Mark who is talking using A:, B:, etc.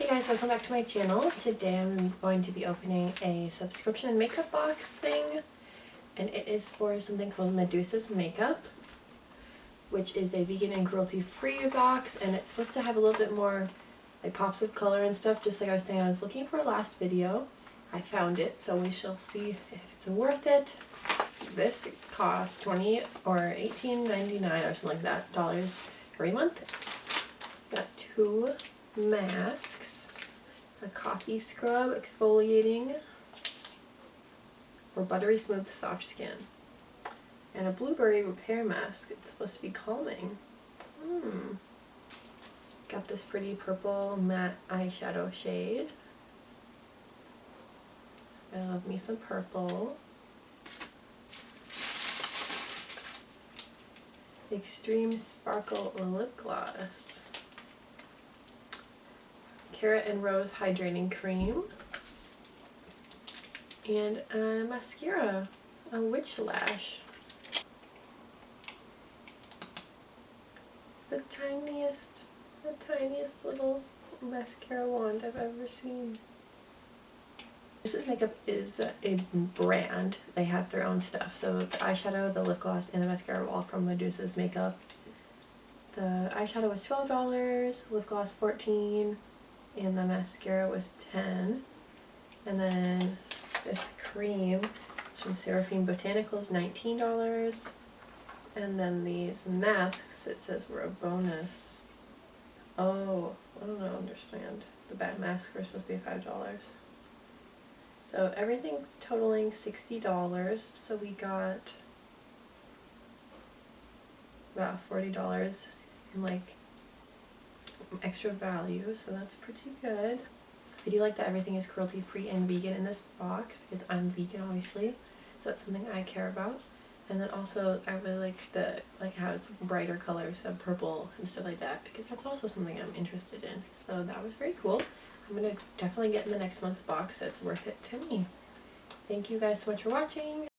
A: Hey guys, welcome back to my channel. Today I'm going to be opening a subscription makeup box thing, and it is for something called Medusa's Makeup, which is a vegan and cruelty free box, and it's supposed to have a little bit more like pops of color and stuff. Just like I was saying, I was looking for a last video. I found it, so we shall see if it's worth it. This costs $20 or $18.99 or something like that dollars every month. Got two masks, a coffee scrub exfoliating for buttery smooth soft skin, and a blueberry repair mask. It's supposed to be calming. Got this pretty purple matte eyeshadow shade. I love me some purple. Extreme Sparkle Lip Gloss. Carrot and Rose Hydrating Cream. And a mascara, a Witch Lash. The tiniest little mascara wand I've ever seen. Medusa's Makeup is a brand. They have their own stuff. So the eyeshadow, the lip gloss, and the mascara are all from Medusa's Makeup. The eyeshadow was $12, lip gloss $14, and the mascara was $10. And then this cream from Seraphine Botanicals, $19. And then these masks, it says, were a bonus. Oh, I don't understand. The bad masks were supposed to be $5. So everything's totaling $60. So we got about $40 in like extra value. So that's pretty good. I do like that everything is cruelty free and vegan in this box because I'm vegan, obviously. So that's something I care about. And then also I really like how it's brighter colors of purple and stuff like that, because that's also something I'm interested in. So that was very cool. I'm gonna definitely get in the next month's box, so it's worth it to me. Thank you guys so much for watching.